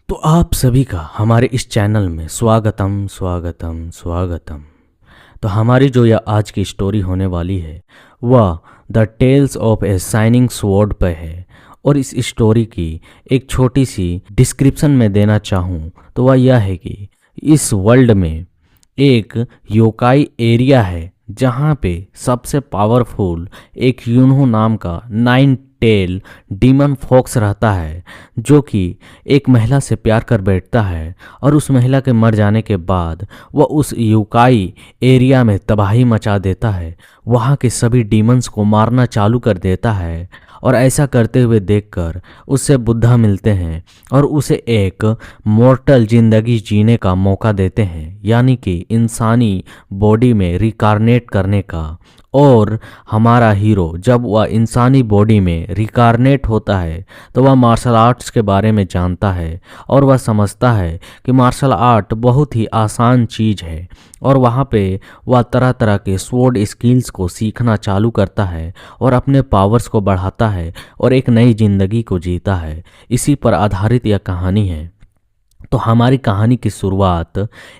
तो आप सभी का हमारे इस चैनल में स्वागतम स्वागतम स्वागतम। तो हमारी जो यह आज की स्टोरी होने वाली है वह the tales of a shining sword पे है। और इस स्टोरी की एक छोटी सी डिस्क्रिप्शन में देना चाहूँ तो वह यह है कि इस वर्ल्ड में एक योकाई एरिया है जहाँ पे सबसे पावरफुल एक यूनहो नाम का 9 टेल डीमन फॉक्स रहता है, जो कि एक महिला से प्यार कर बैठता है और उस महिला के मर जाने के बाद वह उस यूकाई एरिया में तबाही मचा देता है, वहाँ के सभी डीमंस को मारना चालू कर देता है। और ऐसा करते हुए देखकर उससे बुद्धा मिलते हैं और उसे एक मॉर्टल जिंदगी जीने का मौका देते हैं, यानी कि इंसानी बॉडी में रिकारनेट करने का। और हमारा हीरो जब वह इंसानी बॉडी में रिकारनेट होता है तो वह मार्शल आर्ट्स के बारे में जानता है और वह समझता है कि मार्शल आर्ट बहुत ही आसान चीज़ है। और वहाँ पे वह तरह तरह के स्वॉर्ड स्किल्स को सीखना चालू करता है और अपने पावर्स को बढ़ाता है और एक नई जिंदगी को जीता है। इसी पर आधारित यह कहानी है। तो हमारी कहानी की शुरुआत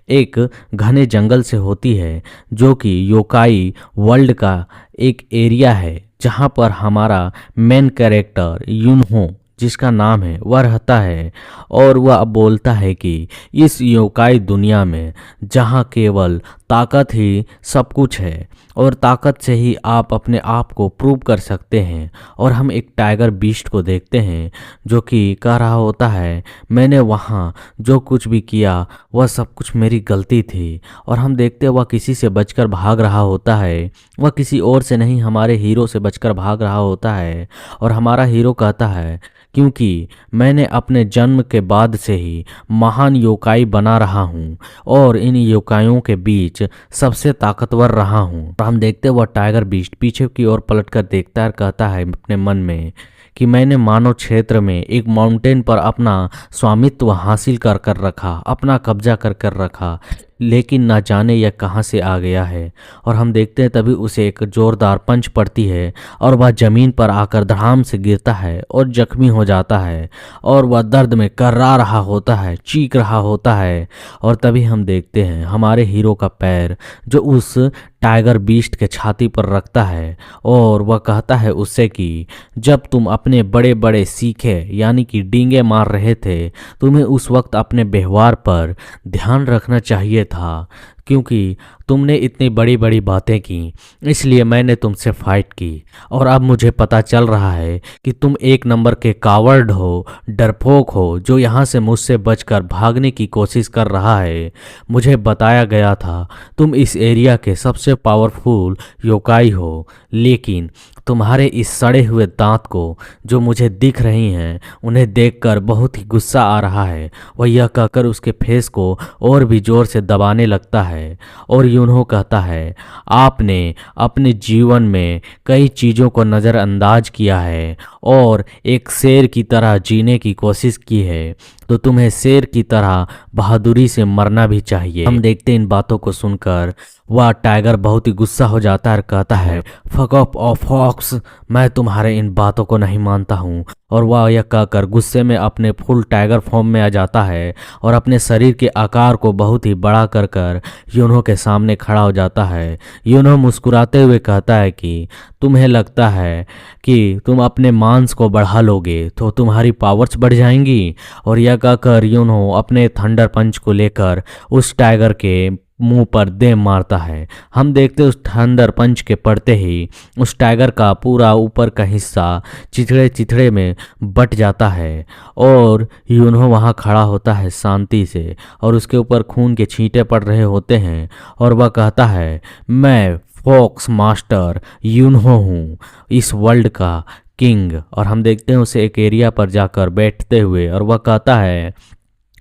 एक घने जंगल से होती है, जो कि योकाई वर्ल्ड का एक एरिया है जहाँ पर हमारा मेन कैरेक्टर यूनहो, जिसका नाम है, वह रहता है। और वह अब बोलता है कि इस योकाई दुनिया में जहाँ केवल ताकत ही सब कुछ है और ताकत से ही आप अपने आप को प्रूव कर सकते हैं। और हम एक टाइगर बीस्ट को देखते हैं जो कि कह रहा होता है, मैंने वहाँ जो कुछ भी किया वह सब कुछ मेरी गलती थी। और हम देखते हैं वह किसी से बचकर भाग रहा होता है, वह किसी और से नहीं हमारे हीरो से बचकर भाग रहा होता है। और हमारा हीरो कहता है, क्योंकि मैंने अपने जन्म के बाद से ही महान योकाई बना रहा हूँ और इन योकाइयों के बीच सबसे ताकतवर रहा हूँ। हम देखते वह टाइगर बीस्ट पीछे की ओर पलटकर देखता है, कहता है अपने मन में कि मैंने मानव क्षेत्र में एक माउंटेन पर अपना स्वामित्व हासिल कर कर रखा, अपना कब्जा कर कर रखा, लेकिन ना जाने यह कहाँ से आ गया है। और हम देखते हैं तभी उसे एक जोरदार पंच पड़ती है और वह जमीन पर आकर धड़ाम से गिरता है और जख्मी हो जाता है और वह दर्द में कर्रा रहा होता है, चीख रहा होता है। और तभी हम देखते हैं हमारे हीरो का पैर जो उस टाइगर बीस्ट के छाती पर रखता है और वह कहता है उससे कि जब तुम अपने बड़े बड़े सीखे यानी कि डींगे मार रहे थे, तुम्हें उस वक्त अपने व्यवहार पर ध्यान रखना चाहिए था, क्योंकि तुमने इतनी बड़ी बड़ी बातें की, इसलिए मैंने तुमसे फाइट की। और अब मुझे पता चल रहा है कि तुम एक नंबर के कावर्ड हो, डरपोक हो, जो यहाँ से मुझसे बचकर भागने की कोशिश कर रहा है। मुझे बताया गया था तुम इस एरिया के सबसे पावरफुल योकाई हो, लेकिन तुम्हारे इस सड़े हुए दांत को जो मुझे दिख रही हैं उन्हें देखकर बहुत ही गुस्सा आ रहा है। वह यह कहकर उसके फेस को और भी जोर से दबाने लगता है। और यूनहो कहता है, आपने अपने जीवन में कई चीज़ों को नज़रअंदाज किया है और एक शेर की तरह जीने की कोशिश की है, तो तुम्हें शेर की तरह बहादुरी से मरना भी चाहिए। हम देखते इन बातों को सुनकर वह टाइगर बहुत ही गुस्सा हो जाता है और कहता है, फक ऑफ फॉक्स, मैं तुम्हारे इन बातों को नहीं मानता हूँ। और वह यह कहकर गुस्से में अपने फुल टाइगर फॉर्म में आ जाता है और अपने शरीर के आकार को बहुत ही बड़ा कर कर यूनहो के सामने खड़ा हो जाता है। यूनहो मुस्कुराते हुए कहता है कि तुम्हें लगता है कि तुम अपने मांस को बढ़ा लोगे तो तुम्हारी पावर्स बढ़ जाएंगी। और यह कहकर यूनहो अपने थंडर पंच को लेकर उस टाइगर के मुंह पर दे मारता है। हम देखते उस थंडर पंच के पड़ते ही उस टाइगर का पूरा ऊपर का हिस्सा चिथड़े चिथड़े में बट जाता है और यूनहो वहाँ खड़ा होता है शांति से और उसके ऊपर खून के छींटे पड़ रहे होते हैं। और वह कहता है, मैं फॉक्स मास्टर यूनहो हूँ, इस वर्ल्ड का किंग। और हम देखते हैं उसे एक एरिया पर जाकर बैठते हुए और वह कहता है,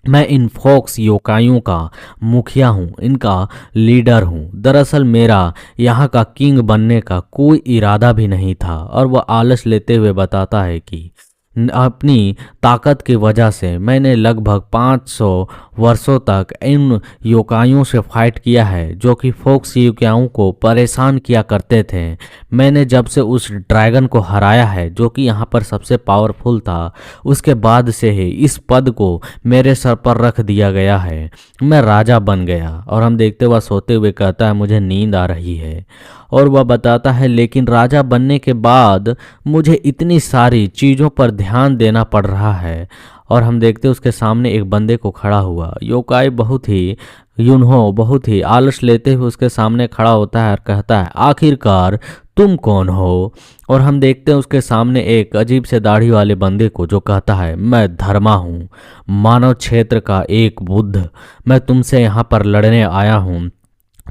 मैं इन फॉक्स योकाइयों का मुखिया हूँ, इनका लीडर हूँ। दरअसल मेरा यहाँ का किंग बनने का कोई इरादा भी नहीं था। और वह आलस लेते हुए बताता है कि अपनी ताकत की वजह से मैंने लगभग 500 वर्षों तक इन योकाइयों से फाइट किया है जो कि फोक्स योकाइयों को परेशान किया करते थे। मैंने जब से उस ड्रैगन को हराया है जो कि यहाँ पर सबसे पावरफुल था, उसके बाद से ही इस पद को मेरे सर पर रख दिया गया है। मैं राजा बन गया। और हम देखते हुए सोते हुए कहता है मुझे नींद आ रही है। और वह बताता है लेकिन राजा बनने के बाद मुझे इतनी सारी चीज़ों पर ध्यान देना पड़ रहा है। और हम देखते उसके सामने एक बंदे को खड़ा हुआ। योकाई यूनहो बहुत ही आलस लेते हुए उसके सामने खड़ा होता है और कहता है आखिरकार तुम कौन हो। और हम देखते हैं उसके सामने एक अजीब से दाढ़ी वाले बंदे को जो कहता है मैं धर्मा हूँ, मानव क्षेत्र का एक बुद्ध। मैं तुमसे यहाँ पर लड़ने आया हूँ।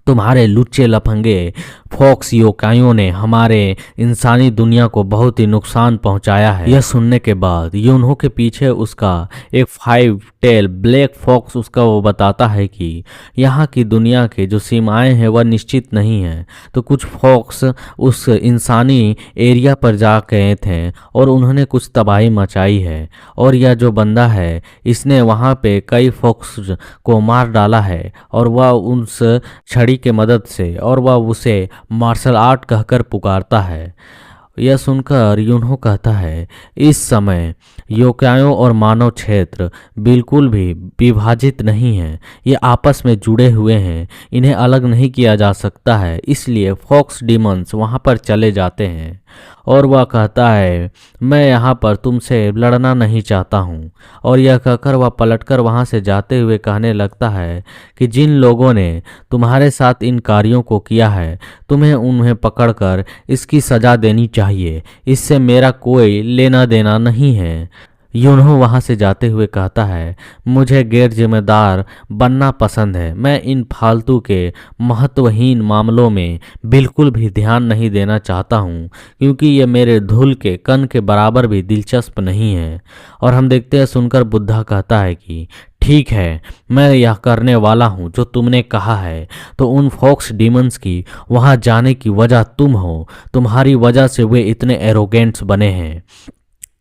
तुम्हारे लुच्चे लफंगे फॉक्स योकाइयों ने हमारे इंसानी दुनिया को बहुत ही नुकसान पहुंचाया है। यह सुनने के बाद यूनहो के पीछे उसका एक 5 टेल ब्लैक फॉक्स उसका वो बताता है कि यहाँ की दुनिया के जो सीमाएं हैं वह निश्चित नहीं है। तो कुछ फॉक्स उस इंसानी एरिया पर जा गए थे और उन्होंने कुछ तबाही मचाई है। और यह जो बंदा है इसने वहाँ पे कई फॉक्स को मार डाला है और वह उस छड़ी के मदद से और वह उसे मार्शल आर्ट कहकर पुकारता है। यह सुनकर यूनहो कहता है इस समय योकाइयों और मानव क्षेत्र बिल्कुल भी विभाजित नहीं हैं, ये आपस में जुड़े हुए हैं, इन्हें अलग नहीं किया जा सकता है। इसलिए फॉक्स डीमंस वहाँ पर चले जाते हैं। और वह कहता है मैं यहाँ पर तुमसे लड़ना नहीं चाहता हूँ। और यह कहकर वह पलटकर वहाँ से जाते हुए कहने लगता है कि जिन लोगों ने तुम्हारे साथ इन कार्यों को किया है तुम्हें उन्हें पकड़कर इसकी सज़ा देनी चाहिए, इससे मेरा कोई लेना देना नहीं है। यूनहो वहाँ से जाते हुए कहता है मुझे गैर जिम्मेदार बनना पसंद है। मैं इन फालतू के महत्वहीन मामलों में बिल्कुल भी ध्यान नहीं देना चाहता हूँ क्योंकि ये मेरे धूल के कण के बराबर भी दिलचस्प नहीं है। और हम देखते हैं सुनकर बुद्धा कहता है कि ठीक है, मैं यह करने वाला हूँ जो तुमने कहा है। तो उन फॉक्स डीमंस की वहाँ जाने की वजह तुम हो, तुम्हारी वजह से वे इतने एरोगेंट्स बने हैं।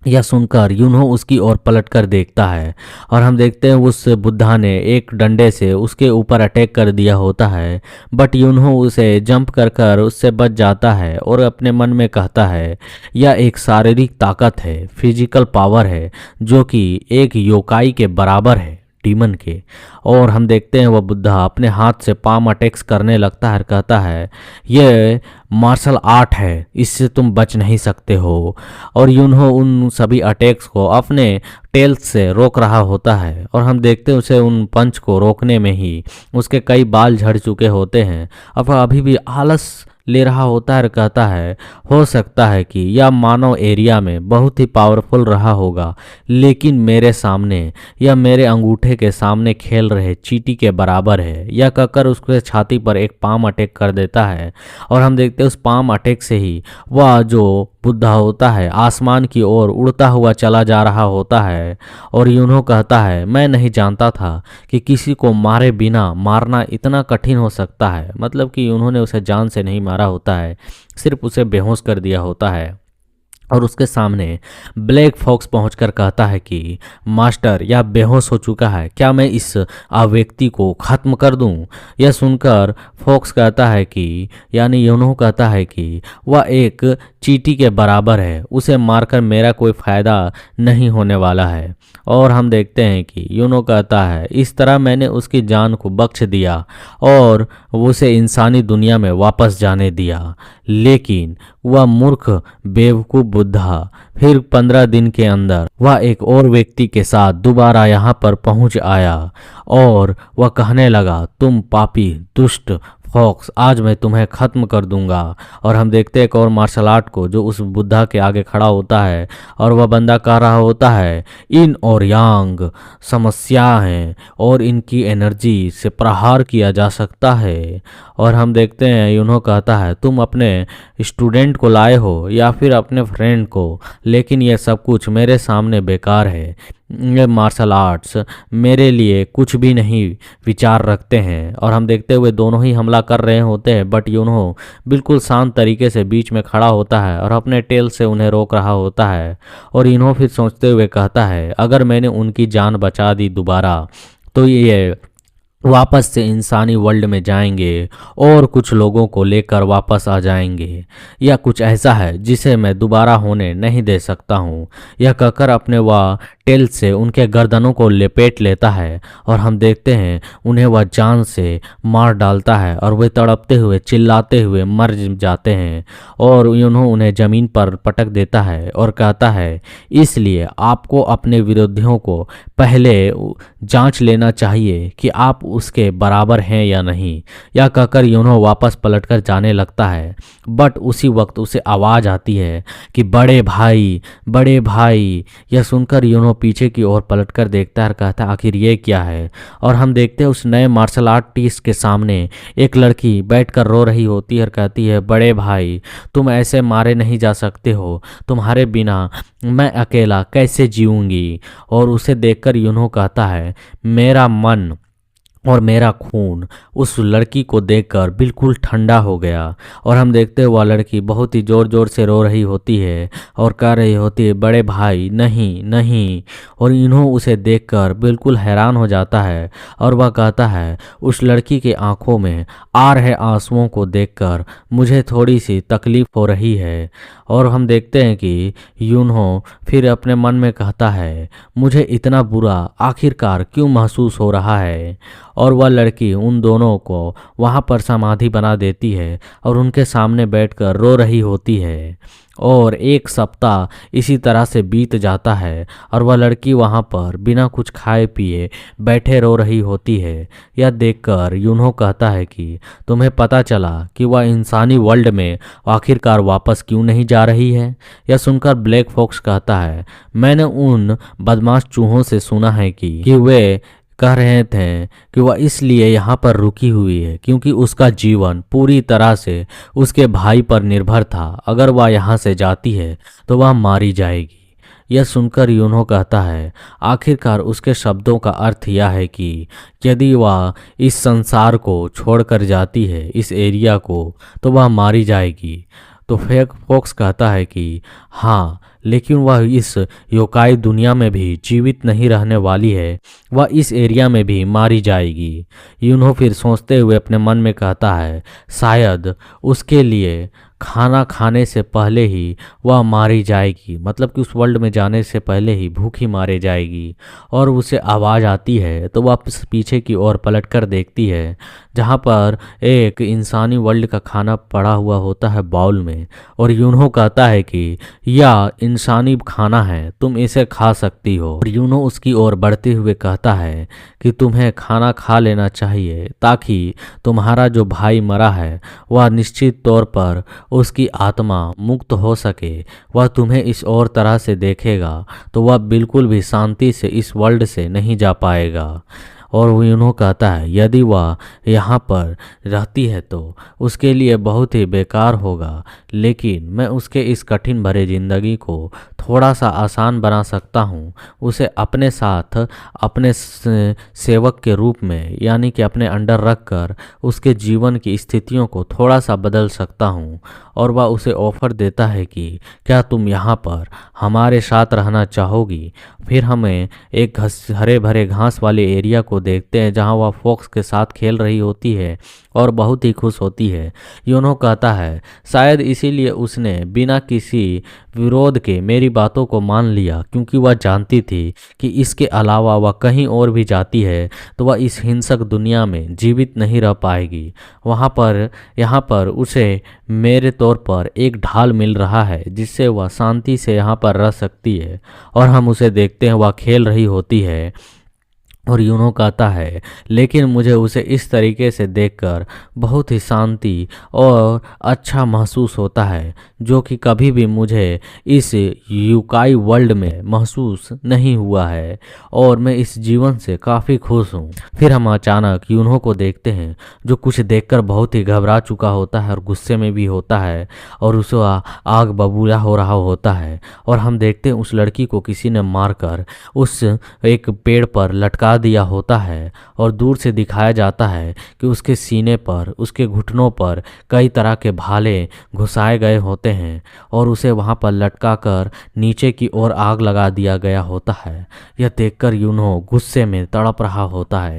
यह सुनकर यूनहो उसकी ओर पलटकर देखता है और हम देखते हैं उस बुद्धा ने एक डंडे से उसके ऊपर अटैक कर दिया होता है। बट यूनहो उसे जंप कर कर उससे बच जाता है और अपने मन में कहता है यह एक शारीरिक ताकत है, फिजिकल पावर है जो कि एक योकाई के बराबर है, डीमन के। और हम देखते हैं वह बुद्धा अपने हाथ से पाम अटैक्स करने लगता है और कहता है ये मार्शल आर्ट है, इससे तुम बच नहीं सकते हो। और यूनहो उन सभी अटैक्स को अपने टेल्स से रोक रहा होता है और हम देखते हैं उसे उन पंच को रोकने में ही उसके कई बाल झड़ चुके होते हैं। अब वह अभी भी आलस ले रहा होता है और कहता है हो सकता है कि यह मानव एरिया में बहुत ही पावरफुल रहा होगा लेकिन मेरे सामने या मेरे अंगूठे के सामने खेल रहे चींटी के बराबर है। यह कहकर उसके छाती पर एक पाम अटैक कर देता है और हम देखते हैं उस पाम अटैक से ही वह जो बुद्धा होता है आसमान की ओर उड़ता हुआ चला जा रहा होता है। और यूनहो कहता है मैं नहीं जानता था कि किसी को मारे बिना मारना इतना कठिन हो सकता है। मतलब कि उन्होंने उसे जान से नहीं मारा होता है, सिर्फ उसे बेहोश कर दिया होता है। और उसके सामने ब्लैक फॉक्स पहुंचकर कहता है कि मास्टर यह बेहोश हो चुका है, क्या मैं इस व्यक्ति को ख़त्म कर दूं? यह सुनकर फॉक्स कहता है कि यानी यूनहो कहता है कि वह एक चींटी के बराबर है, उसे मारकर मेरा कोई फ़ायदा नहीं होने वाला है। और हम देखते हैं कि यूनहो कहता है इस तरह मैंने उसकी जान को बख्श दिया और उसे इंसानी दुनिया में वापस जाने दिया। लेकिन वह मूर्ख बेवकूफ़ बुद्धा फिर 15 दिन के अंदर वह एक और व्यक्ति के साथ दोबारा यहाँ पर पहुँच आया और वह कहने लगा तुम पापी दुष्ट फॉक्स, आज मैं तुम्हें ख़त्म कर दूंगा। और हम देखते हैं एक और मार्शल आर्ट को जो उस बुद्धा के आगे खड़ा होता है और वह बंदा कह रहा होता है इन और यांग समस्या हैं और इनकी एनर्जी से प्रहार किया जा सकता है। और हम देखते हैं यूनहो कहता है तुम अपने स्टूडेंट को लाए हो या फिर अपने फ्रेंड को, लेकिन यह सब कुछ मेरे सामने बेकार है। मार्शल आर्ट्स मेरे लिए कुछ भी नहीं विचार रखते हैं। और हम देखते हुए दोनों ही हमला कर रहे होते हैं, बट यूनो बिल्कुल शांत तरीके से बीच में खड़ा होता है और अपने टेल से उन्हें रोक रहा होता है। और इन्हों फिर सोचते हुए कहता है, अगर मैंने उनकी जान बचा दी दोबारा तो ये वापस से इंसानी वर्ल्ड में जाएंगे और कुछ लोगों को लेकर वापस आ जाएंगे। यह कुछ ऐसा है जिसे मैं दोबारा होने नहीं दे सकता हूँ। यह कहकर अपने वह टेल से उनके गर्दनों को लपेट लेता है और हम देखते हैं उन्हें वह जान से मार डालता है और वे तड़पते हुए चिल्लाते हुए मर जाते हैं। और उन्हें ज़मीन पर पटक देता है और कहता है, इसलिए आपको अपने विरोधियों को पहले जांच लेना चाहिए कि आप उसके बराबर हैं या नहीं। यह कहकर यूनो वापस पलटकर जाने लगता है, बट उसी वक्त उसे आवाज़ आती है कि बड़े भाई, बड़े भाई। यह सुनकर यूनो पीछे की ओर पलटकर देखता है और कहता है, आखिर ये क्या है। और हम देखते हैं उस नए मार्शल आर्टिस्ट के सामने एक लड़की बैठकर रो रही होती है और कहती है, बड़े भाई तुम ऐसे मारे नहीं जा सकते हो, तुम्हारे बिना मैं अकेला कैसे जीऊंगी। और उसे देखकर यूनो कहता है, मेरा मन और मेरा खून उस लड़की को देखकर बिल्कुल ठंडा हो गया। और हम देखते हैं वह लड़की बहुत ही ज़ोर ज़ोर से रो रही होती है और कह रही होती है, बड़े भाई नहीं नहीं। और इन्हों उसे देखकर बिल्कुल हैरान हो जाता है और वह कहता है, उस लड़की की आंखों में आ रहे आंसुओं को देखकर मुझे थोड़ी सी तकलीफ़ हो रही है। और हम देखते हैं कि यूनहो फिर अपने मन में कहता है, मुझे इतना बुरा आखिरकार क्यों महसूस हो रहा है। और वह लड़की उन दोनों को वहाँ पर समाधि बना देती है और उनके सामने बैठकर रो रही होती है। और एक सप्ताह इसी तरह से बीत जाता है और वह लड़की वहाँ पर बिना कुछ खाए पिए बैठे रो रही होती है। यह देखकर यूनहो कहता है कि तुम्हें पता चला कि वह इंसानी वर्ल्ड में आखिरकार वापस क्यों नहीं जा रही है। यह सुनकर ब्लैक फॉक्स कहता है, मैंने उन बदमाश चूहों से सुना है कि वे कह रहे थे कि वह इसलिए यहाँ पर रुकी हुई है क्योंकि उसका जीवन पूरी तरह से उसके भाई पर निर्भर था। अगर वह यहाँ से जाती है तो वह मारी जाएगी। यह सुनकर यूनो कहता है, आखिरकार उसके शब्दों का अर्थ यह है कि यदि वह इस संसार को छोड़कर जाती है, इस एरिया को, तो वह मारी जाएगी। तो फेक फॉक्स कहता है कि हाँ, लेकिन वह इस योकाई दुनिया में भी जीवित नहीं रहने वाली है, वह इस एरिया में भी मारी जाएगी। यूनो फिर सोचते हुए अपने मन में कहता है, शायद उसके लिए खाना खाने से पहले ही वह मारी जाएगी, मतलब कि उस वर्ल्ड में जाने से पहले ही भूखी मारे जाएगी। और उसे आवाज़ आती है तो वह पीछे की ओर पलटकर देखती है जहाँ पर एक इंसानी वर्ल्ड का खाना पड़ा हुआ होता है बाउल में। और यूनो कहता है कि यह इंसानी खाना है, तुम इसे खा सकती हो। और यूनो उसकी ओर बढ़ते हुए कहता है कि तुम्हें खाना खा लेना चाहिए ताकि तुम्हारा जो भाई मरा है वह निश्चित तौर पर उसकी आत्मा मुक्त हो सके। वह तुम्हें इस और तरह से देखेगा तो वह बिल्कुल भी शांति से इस वर्ल्ड से नहीं जा पाएगा। और वो यूनो कहता है, यदि वह यहाँ पर रहती है तो उसके लिए बहुत ही बेकार होगा, लेकिन मैं उसके इस कठिन भरे ज़िंदगी को थोड़ा सा आसान बना सकता हूँ। उसे अपने साथ अपने सेवक के रूप में, यानी कि अपने अंडर रखकर उसके जीवन की स्थितियों को थोड़ा सा बदल सकता हूँ। और वह उसे ऑफ़र देता है कि क्या तुम यहाँ पर हमारे साथ रहना चाहोगी। फिर हमें एक हरे भरे घास वाले एरिया को देखते हैं जहाँ वह फॉक्स के साथ खेल रही होती है और बहुत ही खुश होती है। यूनो कहता है, शायद इसीलिए उसने बिना किसी विरोध के मेरी बातों को मान लिया, क्योंकि वह जानती थी कि इसके अलावा वह कहीं और भी जाती है तो वह इस हिंसक दुनिया में जीवित नहीं रह पाएगी। यहाँ पर उसे मेरे तौर पर एक ढाल मिल रहा है जिससे वह शांति से यहाँ पर रह सकती है। और हम उसे देखते हैं वह खेल रही होती है और यूनो कहता है, लेकिन मुझे उसे इस तरीके से देखकर बहुत ही शांति और अच्छा महसूस होता है जो कि कभी भी मुझे इस यूकाई वर्ल्ड में महसूस नहीं हुआ है, और मैं इस जीवन से काफ़ी खुश हूँ। फिर हम अचानक यूनो को देखते हैं जो कुछ देखकर बहुत ही घबरा चुका होता है और गुस्से में भी होता है, और उसे आग बबूला हो रहा होता है। और हम देखते हैं उस लड़की को किसी ने मारकर उस एक पेड़ पर लटका दिया होता है, और दूर से दिखाया जाता है कि उसके सीने पर, उसके घुटनों पर कई तरह के भाले घुसाए गए होते हैं, और उसे वहां पर लटका कर नीचे की ओर आग लगा दिया गया होता है। यह देखकर यूनो गुस्से में तड़प रहा होता है